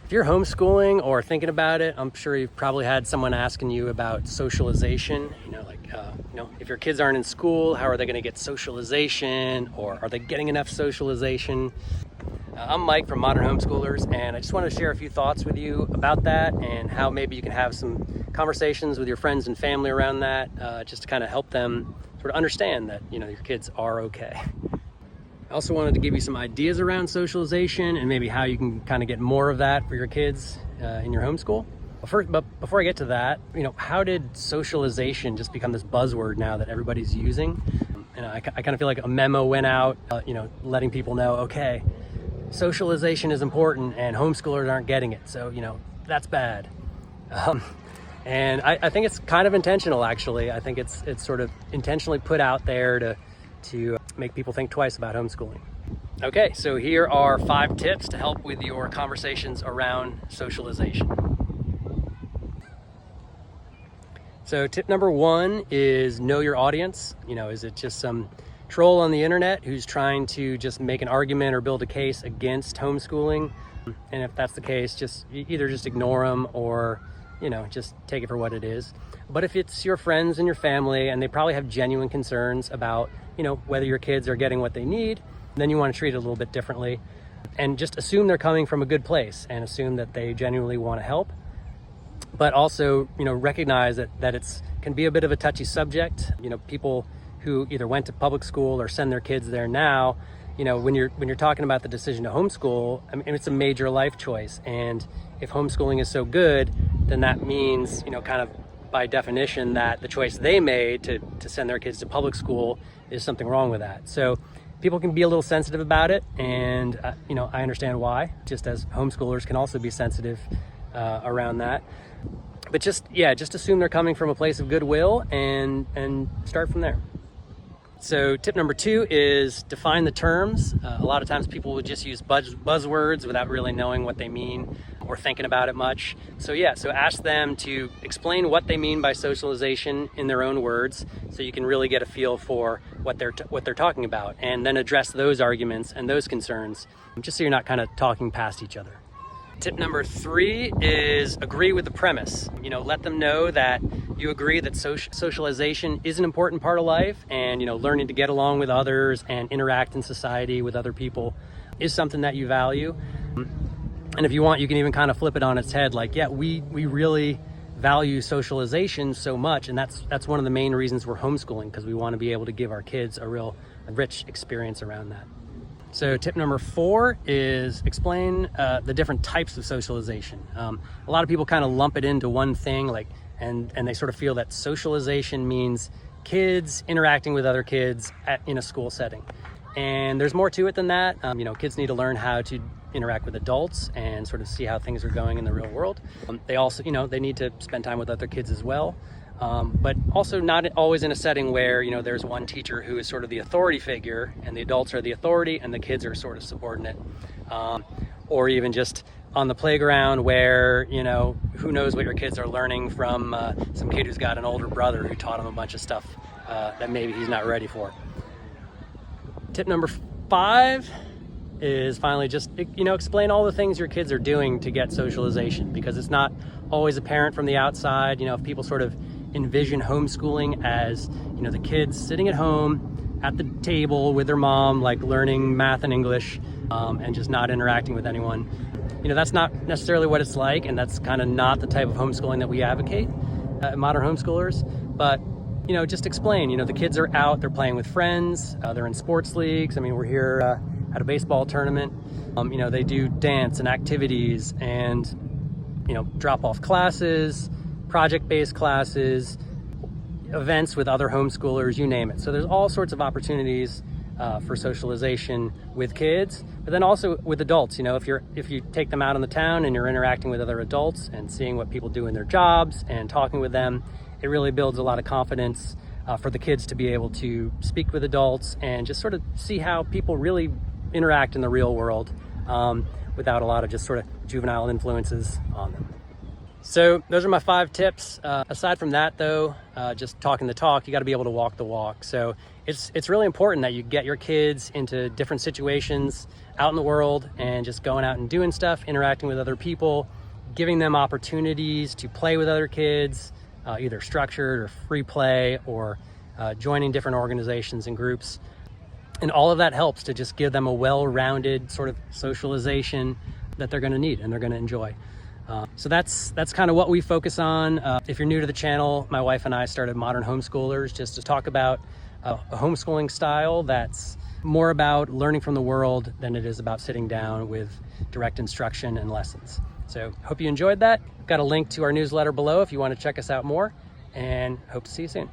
If you're homeschooling or thinking about it, I'm sure you've probably had someone asking you about socialization. If your kids aren't in school, how are they going to get socialization, or are they getting enough socialization? I'm Mike from Modern Homeschoolers, and I just wanted to share a few thoughts with you about that and how maybe you can have some conversations with your friends and family around that, just to kind of help them sort of understand that, your kids are okay. I also wanted to give you some ideas around socialization and maybe how you can kind of get more of that for your kids in your homeschool. But before I get to that, how did socialization just become this buzzword now that everybody's using? And I kind of feel like a memo went out, letting people know, okay, socialization is important and homeschoolers aren't getting it. So, that's bad. And I think it's kind of intentional, actually. I think it's sort of intentionally put out there to make people think twice about homeschooling. Okay, so here are 5 tips to help with your conversations around socialization. So tip number 1 is know your audience. Is it just some troll on the internet who's trying to just make an argument or build a case against homeschooling? And if that's the case, just either just ignore them or just take it for what it is. But if it's your friends and your family and they probably have genuine concerns about whether your kids are getting what they need, then you want to treat it a little bit differently and just assume they're coming from a good place and assume that they genuinely want to help. But also, recognize that it's can be a bit of a touchy subject. People who either went to public school or send their kids there now, when you're talking about the decision to homeschool, I mean, it's a major life choice. And if homeschooling is so good, then that means, kind of by definition, that the choice they made to send their kids to public school is something wrong with that. So people can be a little sensitive about it, and I understand why, just as homeschoolers can also be sensitive around that. But just assume they're coming from a place of goodwill and start from there. So tip number 2 is define the terms. A lot of times people would just use buzzwords without really knowing what they mean or thinking about it much. So ask them to explain what they mean by socialization in their own words, so you can really get a feel for what they're talking about, and then address those arguments and those concerns, just so you're not kind of talking past each other. Tip number 3 is agree with the premise. Let them know that you agree that socialization is an important part of life, and learning to get along with others and interact in society with other people is something that you value. And if you want, you can even kind of flip it on its head, like, we really value socialization so much, and that's one of the main reasons we're homeschooling, because we want to be able to give our kids a rich experience around that. So tip number 4 is explain the different types of socialization. A lot of people kind of lump it into one thing, and they sort of feel that socialization means kids interacting with other kids in a school setting. And there's more to it than that. Kids need to learn how to interact with adults and sort of see how things are going in the real world. They also, they need to spend time with other kids as well. But also not always in a setting where, there's one teacher who is sort of the authority figure and the adults are the authority and the kids are sort of subordinate. Or even just on the playground where, who knows what your kids are learning from some kid who's got an older brother who taught him a bunch of stuff that maybe he's not ready for. Tip number 5 is finally just, explain all the things your kids are doing to get socialization, because it's not always apparent from the outside. If people sort of envision homeschooling as, the kids sitting at home at the table with their mom, like learning math and English, and just not interacting with anyone. That's not necessarily what it's like, and that's kind of not the type of homeschooling that we advocate at Modern Homeschoolers. But just explain, the kids are out, they're playing with friends, they're in sports leagues. I mean, we're here at a baseball tournament. They do dance and activities and, drop off classes, project-based classes, events with other homeschoolers, you name it. So there's all sorts of opportunities for socialization with kids, but then also with adults. If you take them out on the town and you're interacting with other adults and seeing what people do in their jobs and talking with them, it really builds a lot of confidence for the kids to be able to speak with adults and just sort of see how people really interact in the real world without a lot of just sort of juvenile influences on them. So those are my 5 tips. Aside from that though, just talking the talk, you got to be able to walk the walk. So it's really important that you get your kids into different situations out in the world and just going out and doing stuff, interacting with other people, giving them opportunities to play with other kids, either structured or free play, or joining different organizations and groups. And all of that helps to just give them a well-rounded sort of socialization that they're going to need and they're going to enjoy. So that's kind of what we focus on. If you're new to the channel, my wife and I started Modern Homeschoolers just to talk about a homeschooling style that's more about learning from the world than it is about sitting down with direct instruction and lessons. So hope you enjoyed that. Got a link to our newsletter below if you want to check us out more, and hope to see you soon.